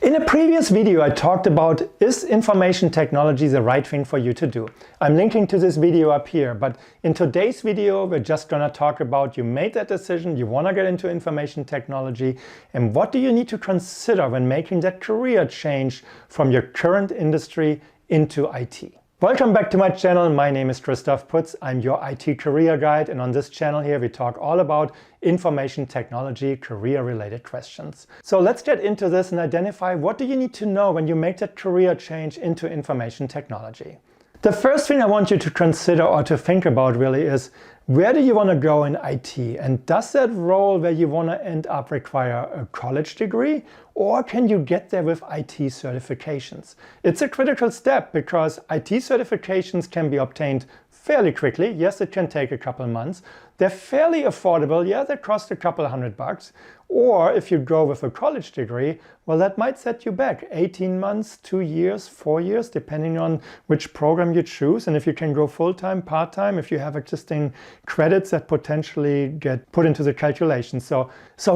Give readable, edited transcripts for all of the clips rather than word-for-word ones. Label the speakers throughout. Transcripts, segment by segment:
Speaker 1: In a previous video I talked about, is information technology the right thing for you to do? I'm linking to this video up here, but in today's video we're just gonna talk about you made that decision, you wanna get into information technology, and what do you need to consider when making that career change from your current industry into IT. Welcome back to my channel. My name is Christoph Puetz. I'm your IT career guide, and on this channel here we talk all about information technology career related questions. So let's get into this and identify what do you need to know when you make that career change into information technology. The first thing I want you to consider or to think about really is, where do you want to go in IT? And does that role where you want to end up require a college degree, or can you get there with IT certifications? It's a critical step because IT certifications can be obtained fairly quickly. Yes, it can take a couple months. They're fairly affordable. Yeah, they cost a couple $100. Or if you go with a college degree, well, that might set you back 18 months, 2 years, 4 years, depending on which program you choose. And if you can go full-time, part-time, if you have existing credits that potentially get put into the calculation. So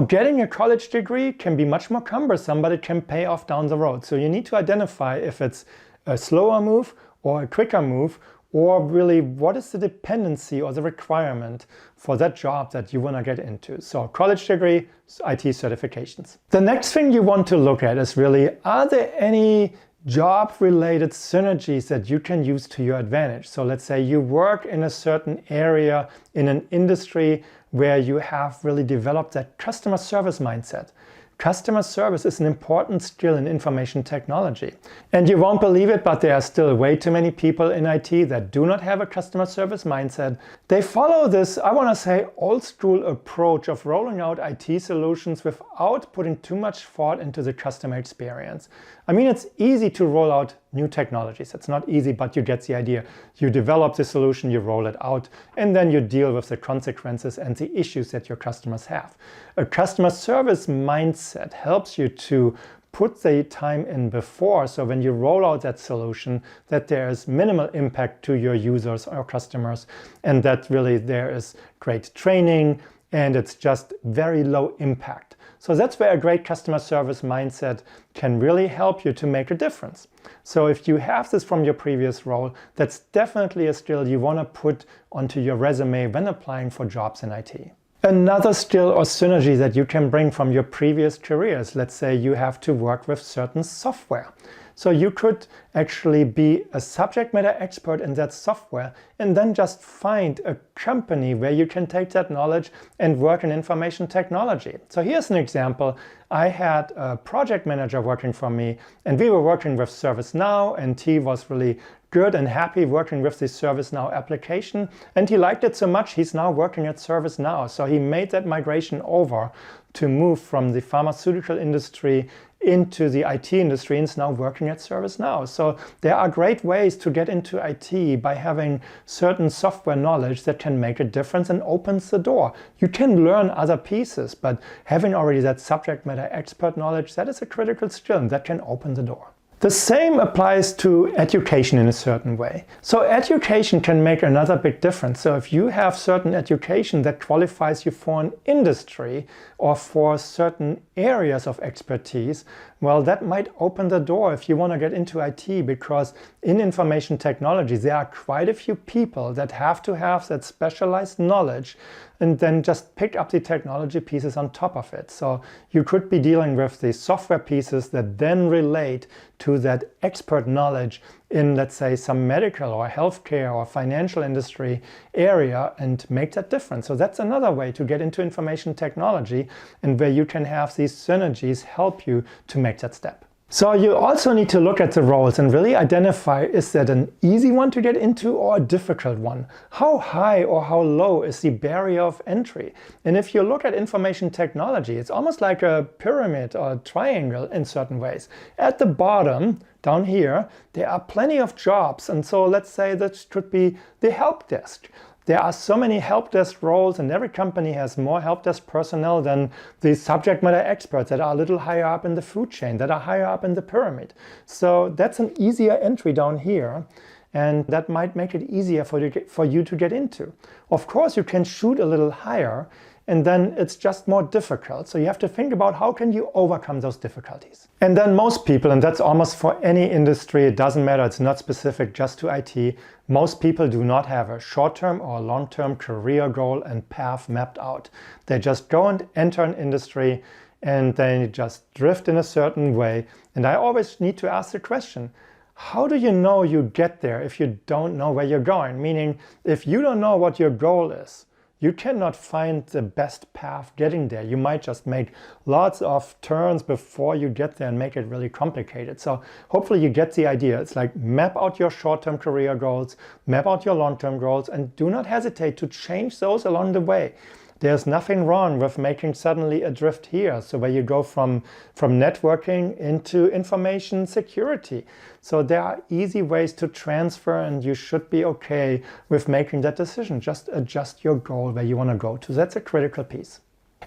Speaker 1: getting a college degree can be much more cumbersome, but it can pay off down the road. So you need to identify if it's a slower move or a quicker move, or really what is the dependency or the requirement for that job that you want to get into. So college degree, IT certifications. The next thing you want to look at is really, are there any job-related synergies that you can use to your advantage? So let's say you work in a certain area in an industry where you have really developed that customer service mindset. Customer service is an important skill in information technology. And you won't believe it, but there are still way too many people in IT that do not have a customer service mindset. They follow this, I want to say, old school approach of rolling out IT solutions without putting too much thought into the customer experience. I mean, it's easy to roll out new technologies. It's not easy, but you get the idea. You develop the solution, you roll it out, and then you deal with the consequences and the issues that your customers have. A customer service mindset helps you to put the time in before, so when you roll out that solution, that there is minimal impact to your users or customers, and that really there is great training and it's just very low impact. So that's where a great customer service mindset can really help you to make a difference. So if you have this from your previous role, that's definitely a skill you want to put onto your resume when applying for jobs in IT. Another skill or synergy that you can bring from your previous careers, let's say you have to work with certain software. So you could actually be a subject matter expert in that software and then just find a company where you can take that knowledge and work in information technology. So here's an example. I had a project manager working for me, and we were working with ServiceNow, and he was really good and happy working with the ServiceNow application, and he liked it so much he's now working at ServiceNow. So he made that migration over to move from the pharmaceutical industry into the IT industry, and is now working at ServiceNow. So there are great ways to get into IT by having certain software knowledge that can make a difference and opens the door. You can learn other pieces, but having already that subject matter expert knowledge, that is a critical skill and that can open the door. The same applies to education in a certain way. So education can make another big difference. So if you have certain education that qualifies you for an industry or for certain areas of expertise, well, that might open the door if you want to get into IT, because in information technology, there are quite a few people that have to have that specialized knowledge and then just pick up the technology pieces on top of it. So you could be dealing with the software pieces that then relate to that expert knowledge in, let's say, some medical or healthcare or financial industry area and make that difference. So that's another way to get into information technology, and where you can have these synergies help you to make that step. So you also need to look at the roles and really identify, is that an easy one to get into or a difficult one? How high or how low is the barrier of entry? And if you look at information technology, it's almost like a pyramid or a triangle in certain ways. At the bottom, down here, there are plenty of jobs, and so let's say that could be the help desk. There are so many help desk roles, and every company has more help desk personnel than the subject matter experts that are a little higher up in the food chain, that are higher up in the pyramid. So that's an easier entry down here, and that might make it easier for you to get into. Of course, you can shoot a little higher and then it's just more difficult. So you have to think about how can you overcome those difficulties. And then most people, and that's almost for any industry, it doesn't matter, it's not specific just to IT, most people do not have a short-term or long-term career goal and path mapped out. They just go and enter an industry and they just drift in a certain way. And I always need to ask the question, how do you know you get there if you don't know where you're going? Meaning, if you don't know what your goal is, you cannot find the best path getting there. You might just make lots of turns before you get there and make it really complicated. So hopefully you get the idea. It's like map out your short-term career goals, map out your long-term goals, and do not hesitate to change those along the way. There's nothing wrong with making suddenly a drift here. So where you go from networking into information security. So there are easy ways to transfer, and you should be okay with making that decision. Just adjust your goal where you want to go to. That's a critical piece.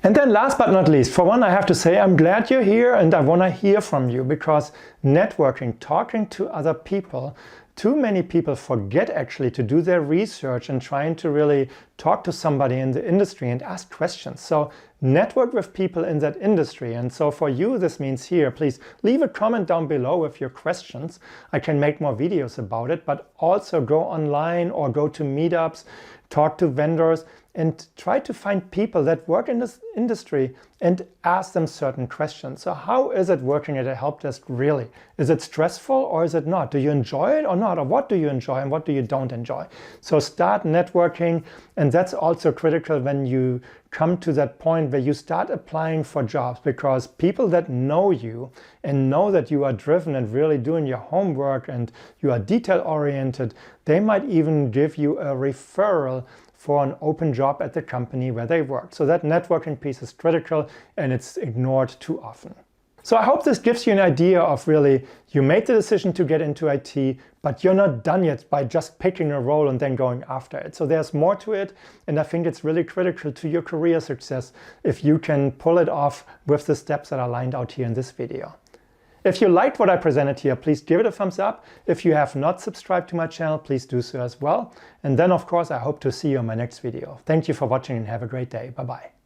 Speaker 1: And then last but not least, for one, I have to say I'm glad you're here and I want to hear from you, because networking, talking to other people, too many people forget actually to do their research and trying to really talk to somebody in the industry and ask questions. So network with people in that industry. And so for you, this means here, please leave a comment down below with your questions. I can make more videos about it, but also go online or go to meetups, talk to vendors, and try to find people that work in this industry and ask them certain questions. So how is it working at a help desk really? Is it stressful or is it not? Do you enjoy it or not? Or what do you enjoy and what do you don't enjoy? So start networking, and that's also critical when you come to that point where you start applying for jobs, because people that know you and know that you are driven and really doing your homework and you are detail oriented, they might even give you a referral for an open job at the company where they work. So that networking piece is critical, and it's ignored too often. So I hope this gives you an idea of really, you made the decision to get into IT, but you're not done yet by just picking a role and then going after it. So there's more to it, and I think it's really critical to your career success if you can pull it off with the steps that are lined out here in this video. If you liked what I presented here, please give it a thumbs up. If you have not subscribed to my channel, please do so as well. And then, of course, I hope to see you in my next video. Thank you for watching and have a great day. Bye-bye.